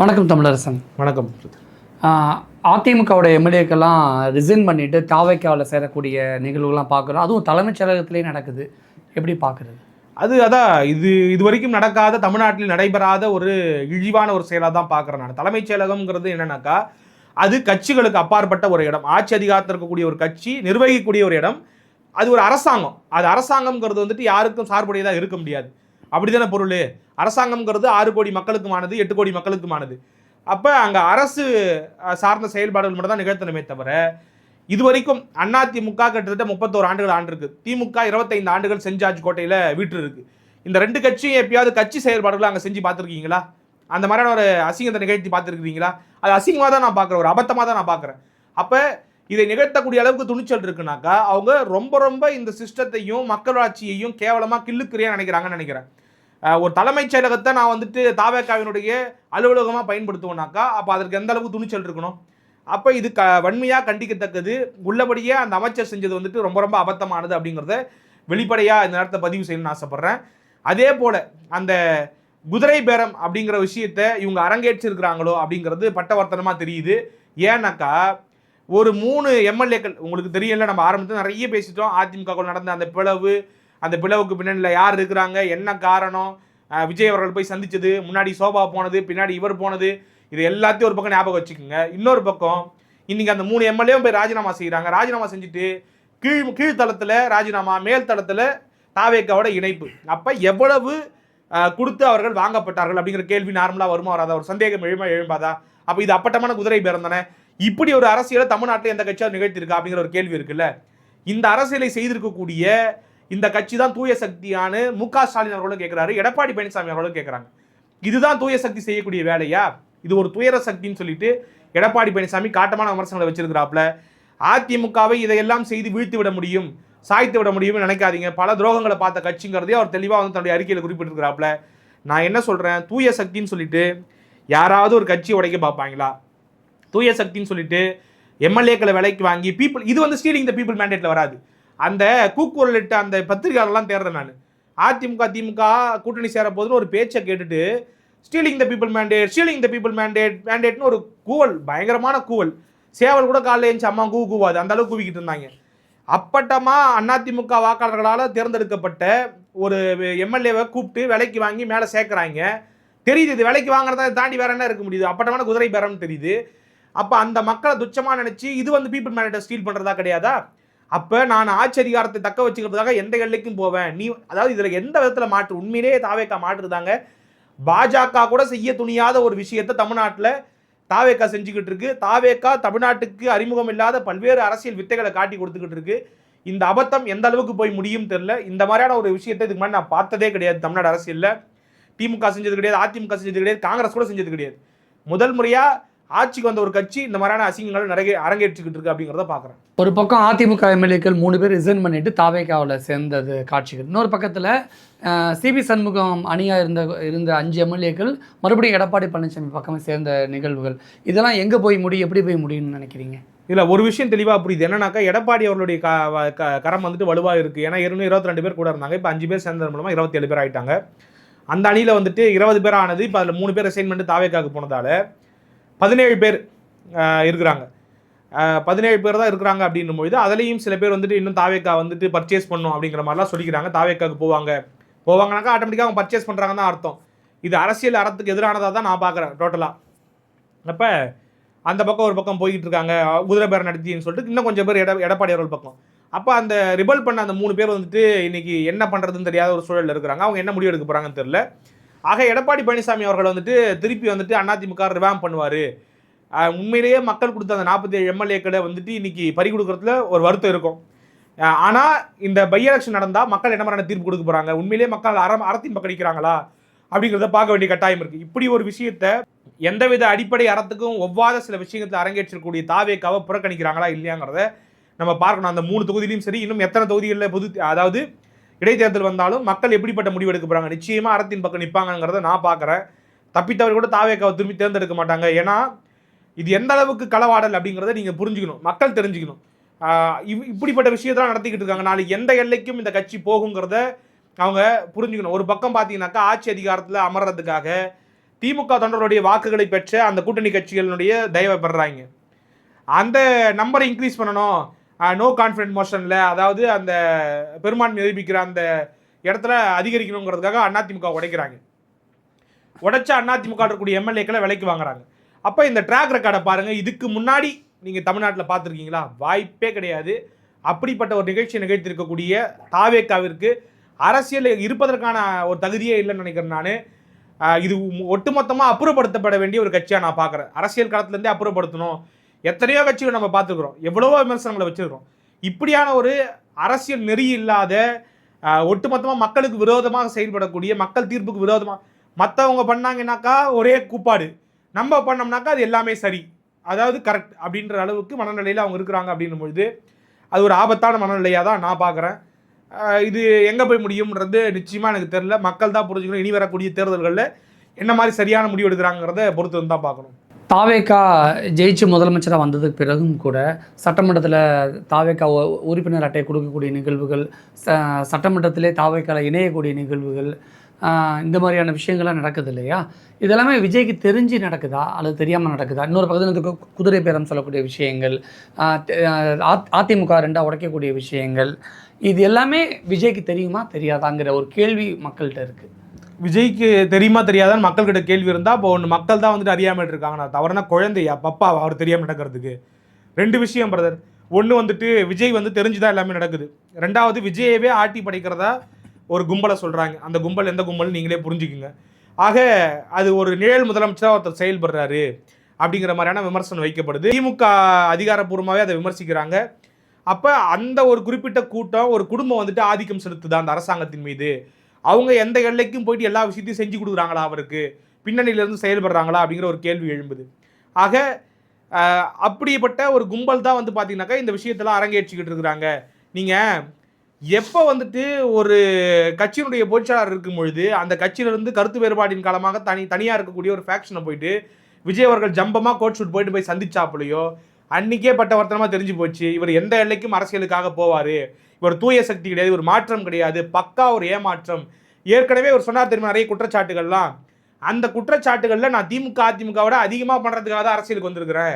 வணக்கம் தமிழரசன். வணக்கம். அதிமுகவோட எம்எல்ஏக்கெல்லாம் ரிசைன் பண்ணிவிட்டு தாவைக்காவில் சேரக்கூடிய நிகழ்வுகள்லாம் பார்க்குறோம். அதுவும் தலைமைச் செயலகத்திலே நடக்குது. எப்படி பார்க்குறது? அதான் இது வரைக்கும் நடக்காத, தமிழ்நாட்டில் நடைபெறாத ஒரு இழிவான ஒரு செயலாக தான் பார்க்குறேன் நான். தலைமைச் செயலகம்ங்கிறது என்னன்னாக்கா, அது கட்சிகளுக்கு அப்பாற்பட்ட ஒரு இடம். ஆட்சி அதிகாரத்தில் இருக்கக்கூடிய ஒரு கட்சி நிர்வகிக்கக்கூடிய ஒரு இடம். அது ஒரு அரசாங்கம். அது அரசாங்கம்ங்கிறது யாருக்கும் சார்புடையதாக இருக்க முடியாது. அப்படிதானே பொருள். அரசாங்கம்ங்கிறது 6 கோடி மக்களுக்குமானது, 8 கோடி மக்களுக்குமானது. அப்போ அங்கே அரசு சார்ந்த செயல்பாடுகள் மட்டும் தான் நிகழ்த்தணுமே தவிர, இதுவரைக்கும் அதிமுக கிட்டத்தட்ட 31 ஆண்டுகள் ஆண்டிருக்கு. திமுக 25 ஆண்டுகள் செஞ்சாட்சி கோட்டையில் வீட்டு இருக்கு. இந்த 2 கட்சியும் எப்பயாவது கட்சி செயல்பாடுகளை அங்கே செஞ்சு பார்த்துருக்கீங்களா? அந்த மாதிரியான ஒரு அசிங்கத்தை நிகழ்த்தி பார்த்துருக்கீங்களா? அது அசிங்கமாக தான் நான் பார்க்குறேன், ஒரு அபத்தமாக தான் நான் பார்க்குறேன். அப்போ இதை நிகழ்த்தக்கூடிய அளவுக்கு துணிச்சல் இருக்குனாக்கா, அவங்க ரொம்ப இந்த சிஸ்டத்தையும் மக்களாட்சியையும் கேவலமாக கிள்ளுக்குறியாக நினைக்கிறாங்கன்னு நினைக்கிறேன். ஒரு தலைமைச் செயலகத்தை நான் தாவேக்காவினுடைய அலுவலகமாக பயன்படுத்துவோம்னாக்கா, அப்போ அதற்கு எந்த அளவுக்கு துணிச்சல் இருக்கணும்? அப்போ இது வன்மையாக கண்டிக்கத்தக்கது. உள்ளபடியே அந்த அமைச்சர் செஞ்சது ரொம்ப அபத்தமானது அப்படிங்கிறத வெளிப்படையாக இந்த நேரத்தை பதிவு செய்யணும்னு ஆசைப்பட்றேன். அதே போல் அந்த குதிரை பேரம் அப்படிங்கிற விஷயத்தை இவங்க அரங்கேற்றிருக்கிறாங்களோ அப்படிங்கிறது பட்டவர்த்தனமாக தெரியுது. ஏன்னாக்கா, ஒரு 3 எம்எல்ஏக்கள் உங்களுக்கு தெரியல, நம்ம ஆரம்பத்தில் நிறைய பேசிட்டோம். அதிமுக நடந்த அந்த பிளவுக்கு பின்னாடியில் யார் இருக்கிறாங்க, என்ன காரணம், விஜய் அவர்கள் போய் சந்திச்சது, முன்னாடி சோபா போனது, பின்னாடி இவர் போனது, இது எல்லாத்தையும் ஒரு பக்கம் ஞாபகம் வச்சுக்கோங்க. இன்னொரு பக்கம் இன்னைக்கு அந்த 3 எம்எல்ஏவும் போய் ராஜினாமா செய்கிறாங்க. ராஜினாமா செஞ்சுட்டு கீழ்த்தளத்தில் ராஜினாமா, மேல் தளத்தில் தாவேக்காவோட இணைப்பு. அப்போ எவ்வளவு கொடுத்து அவர்கள் வாங்கப்பட்டார்கள் அப்படிங்கிற கேள்வி நார்மலாக வருமா வராதா? ஒரு சந்தேகம் எழும்பாதா? அப்போ இது அப்பட்டமான குதிரை பேரம் தானே. இப்படி ஒரு அரசியலை தமிழ்நாட்டில் எந்த கட்சியாக நிகழ்த்திருக்கா அப்படிங்கிற ஒரு கேள்வி இருக்குல்ல. இந்த அரசியலை செய்திருக்கக்கூடிய இந்த கட்சி தான் தூய சக்தியான மு.க. ஸ்டாலின் அவர்களும் கேட்குறாரு, எடப்பாடி பழனிசாமி அவர்களும் கேட்குறாங்க. இதுதான் தூய சக்தி செய்யக்கூடிய வேலையா? இது ஒரு துயர சக்தின்னு சொல்லிட்டு எடப்பாடி பழனிசாமி காட்டமான விமர்சனங்களை வச்சிருக்கிறாப்புல. அதிமுகவை இதையெல்லாம் செய்து வீழ்த்தி விட முடியும், சாய்த்து விட முடியும்னு நினைக்காதீங்க. பல துரோகங்களை பார்த்த கட்சிங்கிறதே அவர் தெளிவாக தன்னுடைய அறிக்கையில் குறிப்பிட்டிருக்கிறாப்புல. நான் என்ன சொல்கிறேன், தூய சக்தின்னு சொல்லிட்டு யாராவது ஒரு கட்சி உடைக்க பார்ப்பாங்களா? தூய சக்தின்னு சொல்லிட்டு எம்எல்ஏக்களை விலைக்கு வாங்கி பீப்புள், இது ஸ்டீலிங் த பீப்புள் மேண்டேட்டில் வராது. அந்த கூக்குரலிட்ட அந்த பத்திரிகையாளர்லாம் தேடுறேன் நான். அதிமுக திமுக கூட்டணி சேர போதுன்னு ஒரு பேச்சை கேட்டுட்டு ஸ்டீலிங் த பீப்புள் மேண்டேட்னு ஒரு கூவல், பயங்கரமான கூவல். சேவல் கூட காலையில் எழுந்துச்சு அம்மா கூவாது, அந்த அளவுக்கு கூவிக்கிட்டு இருந்தாங்க. அப்பட்டமா அதிமுக வாக்காளர்களால் தேர்ந்தெடுக்கப்பட்ட ஒரு எம்எல்ஏவை கூப்பிட்டு விலைக்கு வாங்கி மேலே சேர்க்குறாங்க. தெரியுது இது விலைக்கு வாங்குறதா தாண்டி வேற என்ன இருக்க முடியுது? அப்பட்டமான குதிரை பேரம்னு தெரியுது. அப்போ அந்த மக்களை துச்சமாக நினச்சி இது பீப்புள் மேண்டேட்டை ஸ்டீல் பண்ணுறதா கிடையாதா? அப்போ நான் ஆட்சி அதிகாரத்தை தக்க வச்சுக்கிறதுக்காக எந்த எல்லைக்கும் போவேன். அதாவது இதில் எந்த விதத்தில் மாற்று, உண்மையிலேயே தாவேக்கா மாற்றுதாங்க. பாஜக கூட செய்ய துணியாத ஒரு விஷயத்தை தமிழ்நாட்டில் தாவேக்கா செஞ்சுக்கிட்டு இருக்கு. தாவேக்கா தமிழ்நாட்டுக்கு அறிமுகம் இல்லாத பல்வேறு அரசியல் வித்தைகளை காட்டி கொடுத்துக்கிட்டு இருக்கு. இந்த அபத்தம் எந்த அளவுக்கு போய் முடியும் தெரியல. இந்த மாதிரியான ஒரு விஷயத்தை இதுக்கு முன்னாடி நான் பார்த்ததே கிடையாது தமிழ்நாடு அரசியலில். திமுக செஞ்சது கிடையாது, அதிமுக செஞ்சது கிடையாது, காங்கிரஸ் கூட செஞ்சது கிடையாது. முதல் முறையாக ஆட்சிக்கு வந்த ஒரு கட்சி இந்த மாதிரியான அசிங்கங்கள் நிறைய அரங்கேற்றிக்கிட்டு இருக்கு அப்படிங்கிறத பார்க்குறேன். ஒரு பக்கம் அதிமுக எம்எல்ஏக்கள் 3 பேர் ரிசைன் பண்ணிட்டு தாவேக்காவில் சேர்ந்தது காட்சிகள். இன்னொரு பக்கத்தில் சிபி சண்முகம் அணியாக இருந்த 5 எம்எல்ஏக்கள் மறுபடியும் எடப்பாடி பழனிசாமி பக்கமே சேர்ந்த நிகழ்வுகள். இதெல்லாம் எங்கே போய் முடியும், எப்படி போய் முடியும்னு நினைக்கிறீங்க? இல்லை, ஒரு விஷயம் தெளிவாக புரியுது. என்னன்னாக்கா, எடப்பாடி அவர்களுடைய கரம் வலுவாக இருக்குது. ஏன்னா 22 பேர் கூட இருந்தாங்க. இப்போ 5 பேர் சேர்ந்தது மூலமாக 27 பேர் ஆகிட்டாங்க. அந்த அணியில் 20 பேர் ஆனது. இப்போ அதில் 3 பேர் ரிசைன் பண்ணிட்டு தாவேக்காவுக்கு போனதால் 17 பேர் இருக்கிறாங்க. 17 பேர் தான் இருக்கிறாங்க அப்படின்னும் பொழுது அதுலேயும் சில பேர் இன்னும் தாவேக்கா பர்ச்சேஸ் பண்ணும் அப்படிங்கிற மாதிரிலாம் சொல்லிக்கிறாங்க. தாவேக்காவுக்கு போவாங்கனாக்கா ஆட்டோமேட்டிக்காக அவங்க பர்ச்சேஸ் பண்ணுறாங்கன்னு தான் அர்த்தம். இது அரசியல் அறத்துக்கு எதிரானதாக தான் நான் பார்க்குறேன் டோட்டலாக. அப்போ அந்த பக்கம் ஒரு பக்கம் போய்கிட்டு இருக்காங்க, குதிரை பேரம் நடத்தின்னு சொல்லிட்டு இன்னும் கொஞ்சம் பேர் எடப்பாடி அவர்கள் பக்கம். அப்போ அந்த ரிபல் பண்ண அந்த 3 பேர் இன்னைக்கு என்ன பண்ணுறதுன்னு தெரியாத ஒரு சூழலில் இருக்கிறாங்க. அவங்க என்ன முடிவு எடுக்க போகிறாங்கன்னு தெரியல. ஆக எடப்பாடி பழனிசாமி அவர்கள் திருப்பி அதிமுக ரிவாம் பண்ணுவார். உண்மையிலேயே மக்கள் கொடுத்த அந்த 47 எம்எல்ஏக்களை இன்னைக்கு பறி கொடுக்கறதுல ஒரு வருத்தம் இருக்கும். ஆனால் இந்த பை எலெக்ஷன் நடந்தால் மக்கள் என்ன மாதிரியான தீர்ப்பு கொடுக்க போகிறாங்க, உண்மையிலேயே மக்கள் அறத்தின் பக்கடிக்கிறாங்களா அப்படிங்கிறத பார்க்க வேண்டிய கட்டாயம் இருக்குது. இப்படி ஒரு விஷயத்தை எந்தவித அடிப்படை அறத்துக்கும் ஒவ்வாத சில விஷயத்தை அரங்கேற்றக்கூடிய தாவேக்காவை புறக்கணிக்கிறாங்களா இல்லையாங்கிறத நம்ம பார்க்கணும். அந்த 3 தொகுதியிலையும் சரி, இன்னும் எத்தனை தொகுதிகளில் அதாவது இடைத்தேர்தல் வந்தாலும் மக்கள் எப்படிப்பட்ட முடிவு எடுக்க போகிறாங்க, நிச்சயமாக அறத்தின் பக்கம் நிற்பாங்கிறத நான் பார்க்குறேன். தப்பித்தவர் கூட தாவேக்காவை திரும்பி தேர்ந்தெடுக்க மாட்டாங்க. ஏன்னா இது எந்த அளவுக்கு களவாடல் அப்படிங்கிறத நீங்கள் புரிஞ்சுக்கணும், மக்கள் தெரிஞ்சுக்கணும். இப்படிப்பட்ட விஷயத்தெல்லாம் நடத்திக்கிட்டு இருக்காங்க. நாளைக்கு எந்த எல்லைக்கும் இந்த கட்சி போகுங்கிறத அவங்க புரிஞ்சுக்கணும். ஒரு பக்கம் பார்த்தீங்கன்னாக்கா ஆட்சி அதிகாரத்தில் அமர்றதுக்காக திமுக தொண்டர்களுடைய வாக்குகளை பெற்ற அந்த கூட்டணி கட்சிகளுடைய தயவை பெறுறாங்க. அந்த நம்பரை இன்க்ரீஸ் பண்ணணும், நோ கான்ஃபிடன்ட் மோஷனில், அதாவது அந்த பெரும்பான்மை நிரூபிக்கிற அந்த இடத்துல அதிகரிக்கணுங்கிறதுக்காக அதிமுக உடைக்கிறாங்க. உடைச்சா அதிமுக இருக்கக்கூடிய எம்எல்ஏக்களை விலைக்கு வாங்குறாங்க. அப்போ இந்த ட்ராக் ரெக்கார்டை பாருங்கள். இதுக்கு முன்னாடி நீங்கள் தமிழ்நாட்டில் பார்த்துருக்கீங்களா? வாய்ப்பே கிடையாது. அப்படிப்பட்ட ஒரு நிகழ்ச்சியை நிகழ்த்திருக்கக்கூடிய தாவேக்காவிற்கு அரசியல் இருப்பதற்கான ஒரு தகுதியே இல்லைன்னு நினைக்கிறேன் நான். இது ஒட்டுமொத்தமாக அப்புறப்படுத்தப்பட வேண்டிய ஒரு கட்சியாக நான் பார்க்குறேன். அரசியல் களத்துலேருந்தே அப்புறப்படுத்தணும். எத்தனையோ கட்சிகள் நம்ம பார்த்துக்கிறோம், எவ்வளவோ விமர்சனங்களை வச்சுருக்கிறோம். இப்படியான ஒரு அரசியல் நெறி இல்லாத, ஒட்டுமொத்தமாக மக்களுக்கு விரோதமாக செயல்படக்கூடிய, மக்கள் தீர்ப்புக்கு விரோதமாக மற்றவங்க பண்ணாங்கன்னாக்கா ஒரே கூப்பாடு, நம்ம பண்ணோம்னாக்கா அது எல்லாமே சரி, அதாவது கரெக்ட் அப்படின்ற அளவுக்கு மனநிலையில் அவங்க இருக்கிறாங்க. அப்படின்னும் பொழுது அது ஒரு ஆபத்தான மனநிலையாக தான் நான் பார்க்குறேன். இது எங்கே போய் முடியும்ன்றது நிச்சயமாக எனக்கு தெரியல. மக்கள் தான் புரிஞ்சுக்கணும். இனி வரக்கூடிய தேர்தல்களில் என்ன மாதிரி சரியான முடிவு எடுக்கிறாங்கிறத பொறுத்து வந்து தான் பார்க்கணும். தாவேக்கா ஜெயிச்சு முதலமைச்சராக வந்ததுக்கு பிறகும் கூட சட்டமன்றத்தில் தாவேக்கா உறுப்பினர் அட்டை கொடுக்கக்கூடிய நிகழ்வுகள், சட்டமன்றத்திலே தாவேக்காவில் இணையக்கூடிய நிகழ்வுகள், இந்த மாதிரியான விஷயங்கள்லாம் நடக்குது இல்லையா? இதெல்லாமே விஜய்க்கு தெரிஞ்சு நடக்குதா அல்லது தெரியாமல் நடக்குதா? இன்னொரு பக்கத்தில் குதிரை பேரம் சொல்லக்கூடிய விஷயங்கள், அதிமுக ரெண்டாக உடைக்கக்கூடிய விஷயங்கள், இது எல்லாமே விஜய்க்கு தெரியுமா தெரியாதாங்கிற ஒரு கேள்வி மக்கள்கிட்ட இருக்குது. விஜய்க்கு தெரியுமா தெரியாதான்னு மக்கள்கிட்ட கேள்வி இருந்தால், இப்போ ஒன்று மக்கள் தான் வந்துட்டு அறியாமல் இருக்காங்க. நான் தவறுனா குழந்தையா பப்பா அவர் தெரியாமல் நடக்கிறதுக்கு? ரெண்டு விஷயம் பிரதர். ஒன்று வந்துட்டு விஜய் வந்து தெரிஞ்சுதான் எல்லாமே நடக்குது. ரெண்டாவது விஜயவே ஆட்டி படைக்கிறதா ஒரு கும்பலை சொல்கிறாங்க. அந்த கும்பல் எந்த கும்பல்னு நீங்களே புரிஞ்சுக்குங்க. ஆக அது ஒரு நிழல் முதலமைச்சராக ஒருத்தர் செயல்படுறாரு அப்படிங்கிற மாதிரியான விமர்சனம் வைக்கப்படுது. திமுக அதிகாரப்பூர்வமாகவே அதை விமர்சிக்கிறாங்க. அப்போ அந்த ஒரு குறிப்பிட்ட கூட்டம், ஒரு குடும்பம் வந்துட்டு ஆதிக்கம் செலுத்துதா அந்த அரசாங்கத்தின் மீது? அவங்க எந்த எல்லைக்கும் போயிட்டு எல்லா விஷயத்தையும் செஞ்சு கொடுக்குறாங்களா, அவருக்கு பின்னணியிலேருந்து செயல்படுறாங்களா அப்படிங்கிற ஒரு கேள்வி எழும்புது. ஆக அப்படிப்பட்ட ஒரு கும்பல் தான் வந்து பார்த்தீங்கன்னாக்கா இந்த விஷயத்தெல்லாம் அரங்கேற்றிக்கிட்டு இருக்கிறாங்க. நீங்கள் எப்போ வந்துட்டு ஒரு கட்சியினுடைய பொதுச்செயலாளர் இருக்கும் பொழுது அந்த கட்சியிலிருந்து கருத்து வேறுபாடின் காலமாக தனியாக இருக்கக்கூடிய ஒரு ஃபேக்ஷனை போயிட்டு விஜய் அவர்கள் ஜம்பமாக கோட் ஷூட் போய் சந்திச்சாப்புலையோ அன்றைக்கே பட்டவர்த்தனமாக தெரிஞ்சு போச்சு, இவர் எந்த எல்லைக்கும் அரசியலுக்காக போவார், இவர் தூய சக்தி கிடையாது, ஒரு மாற்றம் கிடையாது, பக்கா ஒரு ஏமாற்றம். ஏற்கனவே ஒரு சொன்னார் தெரியுமா நிறைய குற்றச்சாட்டுகள்லாம். அந்த குற்றச்சாட்டுகளில் நான் திமுக அதிமுகவோட அதிகமாக பண்ணுறதுக்காக தான் அரசியலுக்கு வந்திருக்கிறேன்,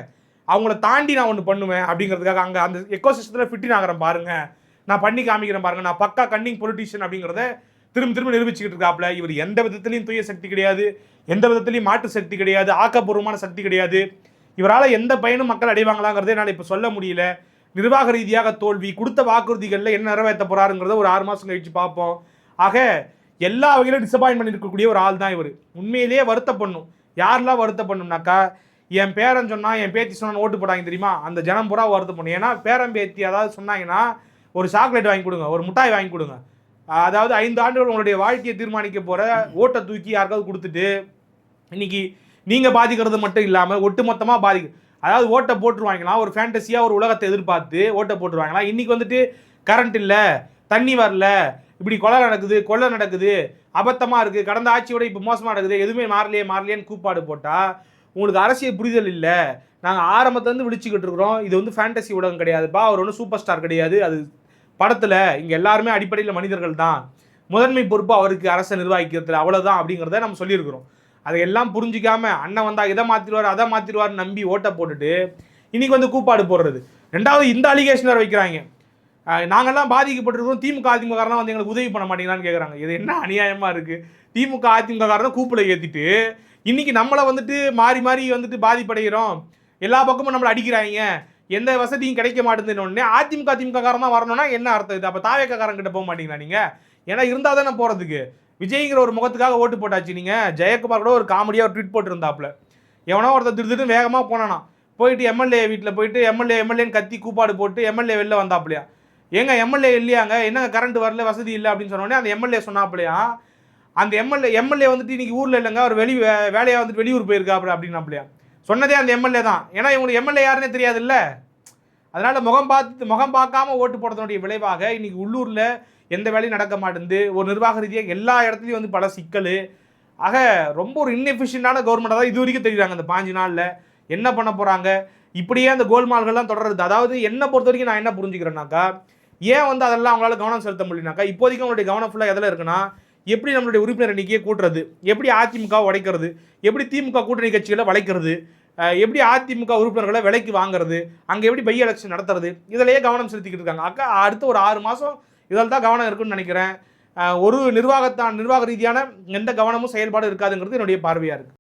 அவங்கள தாண்டி நான் ஒன்று பண்ணுவேன் அப்படிங்கிறதுக்காக அங்கே அந்த எக்கோசிஸ்டத்தில் ஃபிட்டின் ஆகிறேன் பாருங்கள், நான் பண்ணி காமிக்கிறேன் பாருங்கள், நான் பக்கா கன்னிங் பொலிட்டீஷியன் அப்படிங்கிறத திரும்ப நிரூபிச்சுக்கிட்டு இருக்காப்புல. இவர் எந்த விதத்துலையும் தூய சக்தி கிடையாது, எந்த விதத்துலையும் மாற்று சக்தி கிடையாது, ஆக்கப்பூர்வமான சக்தி கிடையாது. இவரால் எந்த பயனும் மக்கள் அடைவாங்களாங்கிறத என்னால் இப்போ சொல்ல முடியல. நிர்வாக ரீதியாக தோல்வி, கொடுத்த வாக்குறுதிகளில் என்ன நிறைவேற்ற போகிறாருங்கிறத ஒரு 6 மாதம் கழிச்சு பார்ப்போம். ஆக எல்லா வகையிலும் டிசப்பாயின்ட் பண்ணியிருக்கக்கூடிய ஒரு ஆள் தான் இவர். உண்மையிலேயே வருத்தப்படணும். யாரெல்லாம் வருத்தப்படணும்னாக்கா, என் பேரன் சொன்னால் என் பேத்தி சொன்னான்னு ஓட்டு போட்டாங்க தெரியுமா, அந்த ஜனம் பூரா வருத்தப்படணும். ஏன்னா பேரன் பேத்தி அதாவது சொன்னாங்கன்னா ஒரு சாக்லேட் வாங்கி கொடுங்க, ஒரு மிட்டாய் வாங்கி கொடுங்க, அதாவது 5 ஆண்டுகள் உங்களுடைய வாழ்க்கையை தீர்மானிக்க போகிற ஓட்டை தூக்கி யாருக்காவது கொடுத்துட்டு இன்னைக்கு நீங்கள் பாதிக்கிறது மட்டும் இல்லாமல் ஒட்டுமொத்தமாக அதாவது ஓட்டை போட்டுருவாங்களாம், ஒரு ஃபேண்டஸியாக ஒரு உலகத்தை எதிர்பார்த்து ஓட்டை போட்டுருவாங்களாம். இன்றைக்கி வந்துட்டு கரண்ட் இல்லை, தண்ணி வரல, இப்படி கொலை நடக்குது, அபத்தமாக இருக்குது, கடந்த ஆட்சியோட இப்போ மோசமாக நடக்குது, எதுவுமே மாறலையேன்னு கூப்பாடு போட்டால் உங்களுக்கு அரசியல் புரிதல் இல்லை. நாங்கள் ஆரம்பத்துலேருந்து விழிச்சுக்கிட்டு இருக்கிறோம், இது வந்து ஃபேண்டசி உலகம் கிடையாதுப்பா, அவர் ஒன்றும் சூப்பர் ஸ்டார் கிடையாது, அது படத்தில் இங்கே எல்லாருமே அடிப்படையில் மனிதர்கள் தான், முதன்மை பொறுப்பு அவருக்கு அரசை நிர்வகிக்கிறதுல அவ்வளோதான் அப்படிங்கிறத நம்ம சொல்லியிருக்கிறோம். அதையெல்லாம் புரிஞ்சிக்காம அண்ணன் வந்தால் இதை மாற்றிடுவார் அதை மாற்றிடுவார்னு நம்பி ஓட்டை போட்டுட்டு இன்றைக்கி வந்து கூப்பாடு போடுறது. ரெண்டாவது இந்த அலிகேஷன் வைக்கிறாங்க, நாங்கள்லாம் பாதிக்கப்பட்டிருக்கோம், திமுக அதிமுகலாம் வந்து எங்களுக்கு உதவி பண்ண மாட்டீங்களான்னு கேட்குறாங்க. இது என்ன அநியாயமாக இருக்குது? திமுக அதிமுககாரன் கூப்பில் ஏற்றிட்டு இன்றைக்கி நம்மளை வந்துட்டு மாறி வந்துட்டு பாதிப்படைகிறோம், எல்லா பக்கமும் நம்மளை அடிக்கிறாங்க, எந்த வசதியும் கிடைக்க மாட்டேங்குதுன்னு அதிமுக காரன் தான் வரணும்னா என்ன அர்த்தம்? இது அப்போ தாவேக்காரங்கிட்ட போக மாட்டீங்களா நீங்கள்? ஏன்னா இருந்தால் தானே போகிறதுக்கு. விஜய்ங்கிற ஒரு முகத்துக்காக ஓட்டு போட்டாச்சு. நீங்கள் ஜெயக்குமார் கூட ஒரு காமெடியாக ஒரு ட்வீட் போட்டுருந்தாப்புல, எவனோ ஒருத்தர் திடீர்னு வேகமாக போனானா, போயிட்டு எம்எல்ஏ வீட்டில் போயிட்டு எம்எல்ஏன்னு கத்தி கூப்பாடு போட்டு எம்எல்ஏ வெளில வந்தாப்புலையா, ஏங்க எம்எல்ஏ இல்லையாங்க, என்னங்க கரண்ட் வரல வசதி இல்லை அப்படின்னு சொன்னோடனே அந்த எம்எல்ஏ சொன்னாப்புலையா, அந்த எம்எல்ஏ வந்துட்டு இன்றைக்கி ஊரில் இல்லைங்க, அவர் வேலையாக வந்துட்டு வெளியூர் போயிருக்காப்புல அப்படின்னாப்புலையா. சொன்னதே அந்த எம்எல்ஏ தான். ஏன்னா இவங்களுக்கு எம்எல்ஏ யாருன்னே தெரியாது இல்லை. அதனால் முகம் பார்க்காம ஓட்டு போடுறதுடைய விளைவாக இன்றைக்கி உள்ளூரில் எந்த வேலையும் நடக்க மாட்டேங்குது. ஒரு நிர்வாக ரீதியாக எல்லா இடத்துலையும் வந்து பல சிக்கல். ஆக ரொம்ப ஒரு இன்எஃபிஷியண்டான கவர்மெண்ட்டாக தான் இது வரைக்கும் தெரியுறாங்க. அந்த 5 நாளில் என்ன பண்ண போகிறாங்க, இப்படியே அந்த கோல்மால்கள்லாம் தொடருது. அதாவது என்னை பொறுத்த வரைக்கும் நான் என்ன புரிஞ்சுக்கிறேன்னாக்கா, ஏன் வந்து அதெல்லாம் அவங்களால கவனம் செலுத்த முடியலனாக்கா, இப்போதைக்கு அவங்களுடைய கவனம் ஃபுல்லாக எதில் இருக்குன்னா, எப்படி நம்மளுடைய உறுப்பினர் எண்ணிக்கையை கூட்டுறது, எப்படி அதிமுக உடைக்கிறது, எப்படி திமுக கூட்டணி கட்சிகளை வளைக்கிறது, எப்படி அதிமுக உறுப்பினர்களை விலைக்கு வாங்குறது, அங்கே எப்படி பை எலெக்ஷன் நடத்துறது, இதிலேயே கவனம் செலுத்திக்கிட்டு இருக்காங்க. அடுத்த ஒரு 6 மாதம் இதில் தான் கவனம் இருக்குன்னு நினைக்கிறேன். ஒரு நிர்வாக ரீதியான எந்த கவனமும் செயல்பாடு இருக்காதுங்கிறது என்னுடைய பார்வையாக இருக்குது.